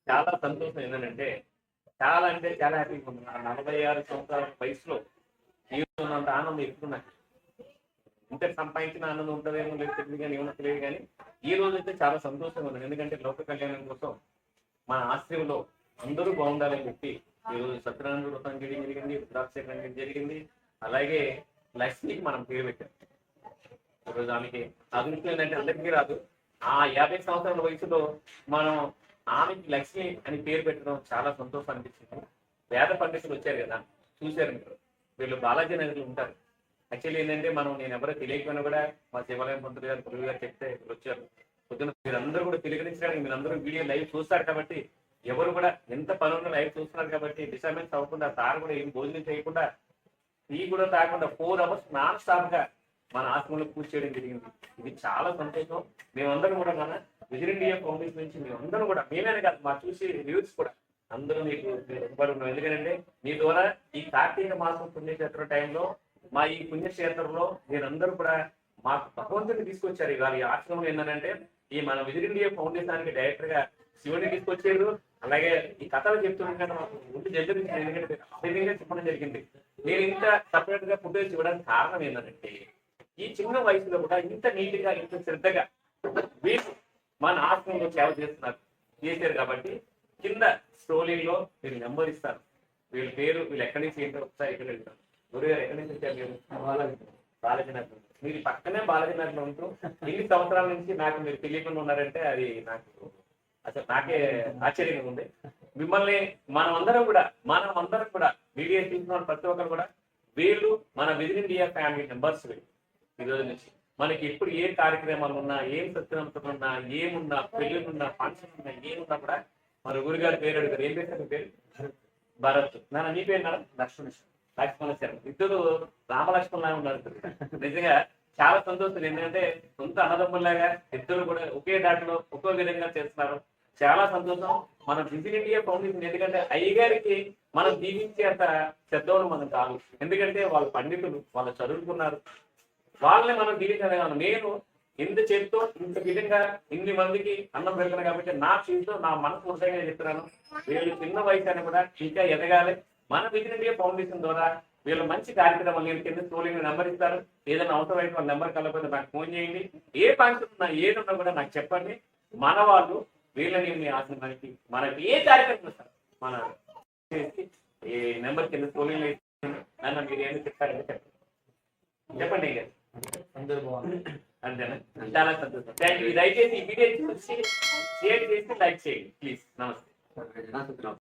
చాలా సంతోషం ఏంటంటే చాలా అంటే చాలా హ్యాపీగా ఉంది. నా 46 సంవత్సరాల వయసులో జీవితంలో ఆనందం ఎప్పుడు నాకు ఇంత సంపాదించిన ఆనందం ఉంటుందేమో లేదు తెలియదు కానీ ఏమో తెలియదు కానీ ఈ రోజు అయితే చాలా సంతోషంగా ఉంది. ఎందుకంటే లోక కళ్యాణం కోసం మన ఆశ్రయంలో అందరూ బాగుండాలని చెప్పి ఈరోజు సత్యనారాయణ వ్రతం చేయడం జరిగింది, రుద్రాభిషేకం జరిగింది. అలాగే లక్ష్మికి మనం పేరు పెట్టాం. ఈరోజు ఆమెకి అభివృద్ధి ఏంటంటే అందరికీ రాదు. ఆ 50 సంవత్సరాల వయసులో మనం ఆమెకి లక్ష్మి అని పేరు పెట్టడం చాలా సంతోషం అనిపించింది. వేద పండితులు వచ్చారు కదా, చూశారు మీరు. వీళ్ళు బాలాజీ నగర్లో ఉంటారు. యాక్చువల్లీ ఏంటంటే నేను ఎవరో తెలియకపోయినా కూడా మా శివాలయం పంతులు గారు గురువు గారు చెప్తే వచ్చారు. పొద్దున మీరందరూ కూడా పిలుగునించడానికి మీరందరూ వీడియో లైవ్ చూస్తారు కాబట్టి, ఎవరు కూడా ఎంత పనులు లైవ్ చూస్తున్నారు కాబట్టి డిస్టర్బెన్స్ అవ్వకుండా, తాను కూడా ఏం భోజనం చేయకుండా, టీ కూడా తాగకుండా 4 hours నాన్ స్టాప్ గా మన ఆశ్రమంలో పూజ చేయడం జరిగింది. ఇది చాలా సంతోషం. మేమందరం కూడా మన విజన్ ఇండియా ఫౌండేషన్ నుంచి మేమందరం కూడా, మేమే కాదు మా చూసి రివ్యూస్ కూడా అందరూ మీకు ఉన్నాం. ఎందుకంటే మీ ద్వారా ఈ కార్తీక మాసం పుణ్యక్షేత్ర టైంలో మా ఈ పుణ్యక్షేత్రంలో మీరందరూ కూడా మాకు భగవంతుడిని తీసుకొచ్చారు. ఇవాళ ఈ ఆశ్రమం ఏంటంటే ఈ మన విజన్ ఇండియా ఫౌండేషన్ డైరెక్టర్ గా శివుని తీసుకొచ్చారు. అలాగే ఈ కథలు చెప్తుంటే మాకు ముందు జరిగింది. ఎందుకంటే విధంగా చెప్పడం జరిగింది. నేను ఇంత సపరేట్ గా ఫుటేజ్ ఇవ్వడానికి కారణం ఏంటంటే ఈ చిన్న వయసులో కూడా ఇంత నీట్ గా ఇంత శ్రద్ధగా వీళ్ళు మన ఆశ్రమంలో సేవ చేశారు కాబట్టి కింద స్క్రోలింగ్ లో మీరు నెంబర్ ఇస్తారు. వీళ్ళ పేరు, వీళ్ళు ఎక్కడి నుంచి ఏంటో ఒకసారి ఇక్కడ వెళ్తారు. గురువు గారు ఎక్కడి నుంచి వచ్చారు? మీరు బాలాజీనగర్. మీరు పక్కనే బాలాజీనగర్ లో ఉంటూ ఇన్ని సంవత్సరాల నుంచి నాకు మీరు తెలియకుండా ఉన్నారంటే అది నాకు అసలు నాకే ఆశ్చర్యంగా ఉంది. మిమ్మల్ని మనమందరం కూడా వీడియో తీసుకున్న ప్రతి ఒక్కరు కూడా వీళ్ళు మన విజన్ ఇండియా ఫ్యామిలీ మెంబర్స్. వీళ్ళు ఈ రోజు నుంచి మనకి ఎప్పుడు ఏ కార్యక్రమాలు ఉన్నా, ఏం సత్యనంతరం ఉన్నా, ఏమున్నా, పెళ్లిళ్ళు ఉన్నా, ఫంక్షన్ ఉన్నా, ఏమున్నా కూడా మన గురుగారి పేరు అడుగుతారు. ఏం పేరు? పేరు భరత్. నాన్న నీ పేరు నాన్న? లక్ష్మణ శర్మ. ఇద్దరు రామలక్ష్మణ్ ఉన్నారు. నిజంగా చాలా సంతోషం. ఎందుకంటే సొంత అన్నదమ్ముల్లాగా ఇద్దరు కూడా ఒకే దాంట్లో ఒక్కో విధంగా చేస్తున్నారు. చాలా సంతోషం. మన విజన్ ఇండియా ఫౌండేషన్ ఎందుకంటే అయ్యగారికి మనం దీవించేంత పెద్దవాళ్ళు మనం కాదు. ఎందుకంటే వాళ్ళు పండితులు, వాళ్ళు చదువుకున్నారు. వాళ్ళని మనం దీవించగలం. నేను ఇంత చేతితో ఇంత విధంగా ఇన్ని మందికి అన్నం పెడతాను కాబట్టి నా చేతితో నా మనసు ఉంటాయని చెప్తున్నాను. వీళ్ళు చిన్న వయసు అని కూడా ఇంకా ఎదగాలి. మన విజన్ ఇండియా ఫౌండేషన్ ద్వారా వీళ్ళు మంచి కార్యక్రమాలు నేను కింద స్క్రోలింగ్ నెంబర్ ఇస్తారు. ఏదైనా అవసరం అయితే వాళ్ళ నెంబర్ కలపకపోతే నాకు ఫోన్ చేయండి. ఏ ఫంక్షన్ ఉన్నా ఏదున్నా కూడా నాకు చెప్పండి. మన వాళ్ళు వీళ్ళని మీ ఆశ్రమానికి మనకి ఏ కార్యక్రమం ఇస్తారు మన చేసి ఈ నెంబర్ కింద స్క్రోలింగ్ నన్ను మీరు ఏమి చెప్తారంటే చెప్పండి. అందరూ బాగుంది అంతేనా? చాలా సంతోషం. Thank you. దయచేసి ఈ వీడియో చూసి షేర్ చేసి లైక్ చేయండి ప్లీజ్. నమస్తే.